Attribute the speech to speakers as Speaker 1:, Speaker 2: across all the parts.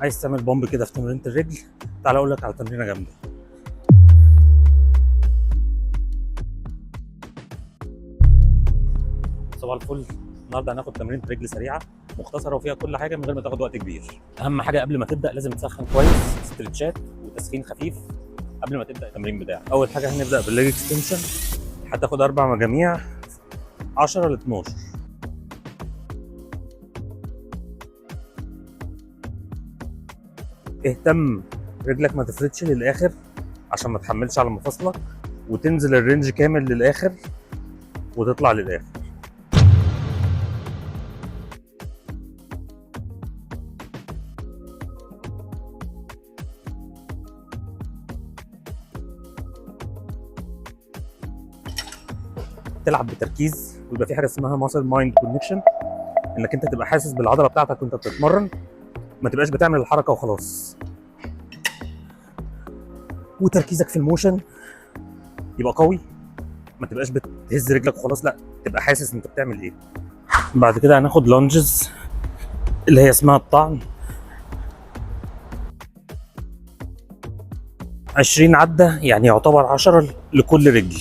Speaker 1: عايز تعمل بومب كده في تمرينة الرجل، تعال اقول لك على تمرينه جامده. صباح الفل. النهارده هناخد تمرينة رجل سريعه مختصره وفيها كل حاجه من غير ما تاخد وقت كبير. اهم حاجه قبل ما تبدا لازم تسخن كويس، استرتشات وتسخين خفيف قبل ما تبدا التمرين بتاعك. اول حاجه هنبدا بالليج اكستنشن، هتاخد 4 مجاميع 10 ل 12. اهتم رجلك ما تفردش للاخر عشان ما تحملش على مفاصلك، وتنزل الرينج كامل للاخر وتطلع للاخر. تلعب بتركيز ويبقى في حاجه اسمها ماسل مايند كونكشن، انك انت تبقى حاسس بالعضله بتاعتك وانت بتتمرن، ما تبقاش بتعمل الحركه وخلاص. وتركيزك في الموشن يبقى قوي، ما تبقاش بتهز رجلك وخلاص، لا تبقى حاسس انت بتعمل ايه. بعد كده هناخد لانجز اللي هي اسمها الطعن، 20 عده، يعني يعتبر 10 لكل رجل.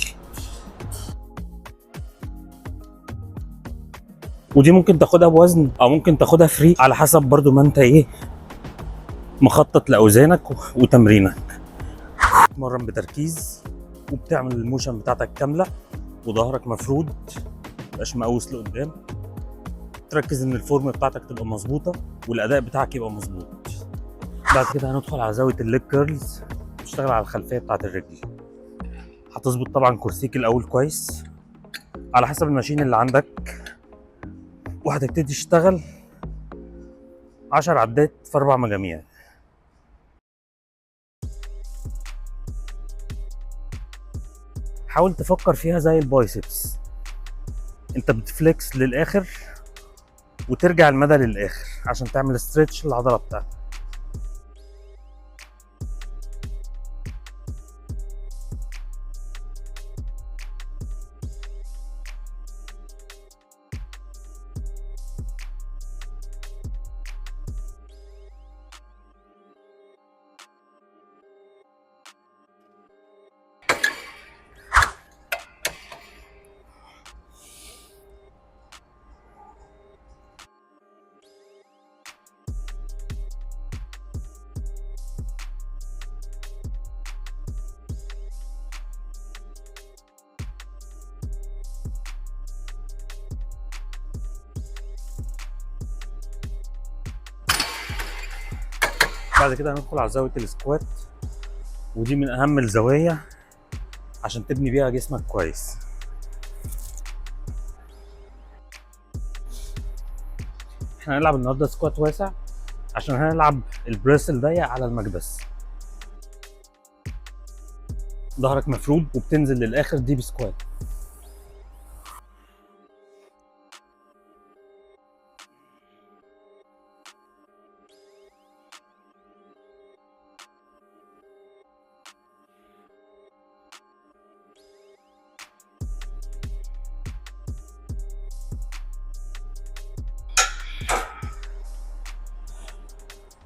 Speaker 1: ودي ممكن تاخدها بوزن او ممكن تاخدها فري على حسب برضو ما انت ايه مخطط لاوزانك وتمرينك. تتمرن بتركيز وبتعمل الموشن بتاعتك كامله وظهرك مفرود، مبقاش مقوس لقدام. تركز ان الفورم بتاعتك تبقى مظبوطه والاداء بتاعك يبقى مظبوط. بعد كده هندخل على زاويه الليج كيرلز، تشتغل على الخلفيه بتاعت الرجل. هتظبط طبعا كرسيك الاول كويس على حسب الماشين اللي عندك، وهتبتدي تشتغل 10 عدات في 4 مجاميع. حاول تفكر فيها زي البايسبس، انت بتفليكس للاخر وترجع المدى للاخر عشان تعمل ستريتش للعضله بتاعتك. بعد كده هندخل على زاويه السكوات، ودي من اهم الزوايا عشان تبني بيها جسمك كويس. احنا هنلعب النهارده سكوات واسع عشان هنلعب البريس الضيق على المكبس. ظهرك مفرود وبتنزل للاخر ديب سكوات.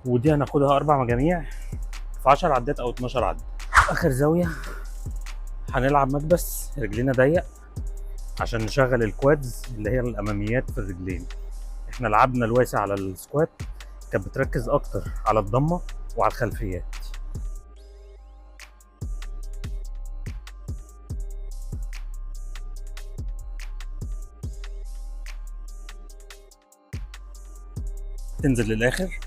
Speaker 1: ودي هناخدها 4 مجاميع في 10 عدات او 12 عدة. اخر زاوية هنلعب مكبس رجلينا ضيق عشان نشغل الكوادز اللي هي الاماميات في الرجلين. احنا لعبنا الواسع على السكوات، كانت بتركز اكتر على الضمة وعلى الخلفيات. تنزل للاخر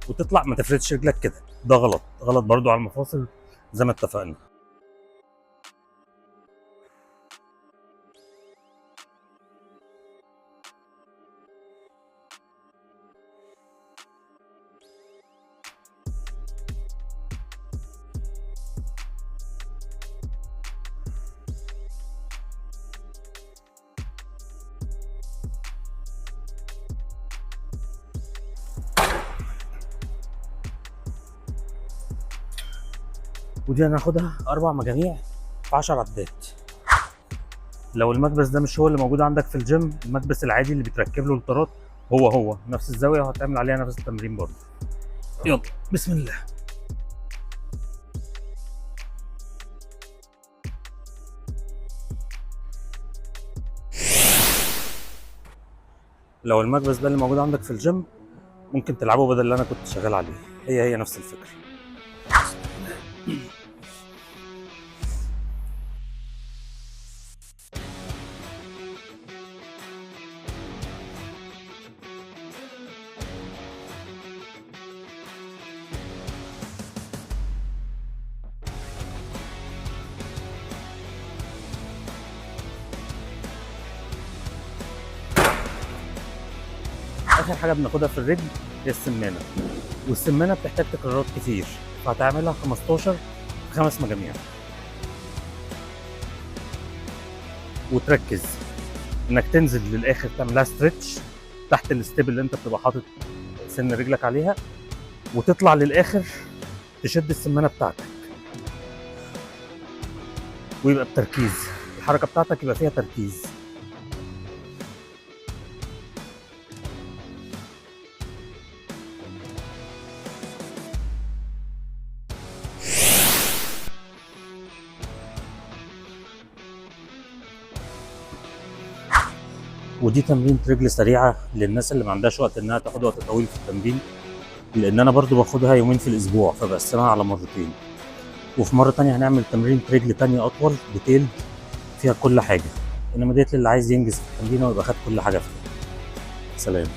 Speaker 1: وتطلع، ما تفردش رجلك كده، ده غلط، غلط برضو على المفاصل زي ما اتفقنا. ودي هناخدها 4 مجاميع في 10 عدات. لو المكبس ده مش هو اللي موجود عندك في الجيم، المكبس العادي اللي بيتركب له الطارات هو نفس الزاويه وهتعمل عليها نفس التمرين برضه. يلا بسم الله. لو المكبس ده اللي موجود عندك في الجيم ممكن تلعبه بدل اللي انا كنت شغال عليه، هي نفس الفكره. اخر حاجه بناخدها في الرجل هي السمانه، والسمانه بتحتاج تكرارات كتير، فهتعملها 15 في 5 مجاميع. وتركز انك تنزل للاخر تعملها ستريتش تحت الستيب اللي انت بتبقى حاطط سن رجلك عليها، وتطلع للاخر تشد السمانه بتاعتك ويبقى بتركيز، الحركه بتاعتك يبقى فيها تركيز. ودي تمرين رجل سريعه للناس اللي ما عندهاش وقت انها تاخد وقت طويل في التمرين، لان انا برضو باخدها يومين في الاسبوع فبقسمها على مرتين. وفي مره تانية هنعمل تمرين رجل تانية اطول ديتيل فيها كل حاجه، انما ديت اللي عايز ينجز في التمرين ويبقى خد كل حاجه فيها. سلام.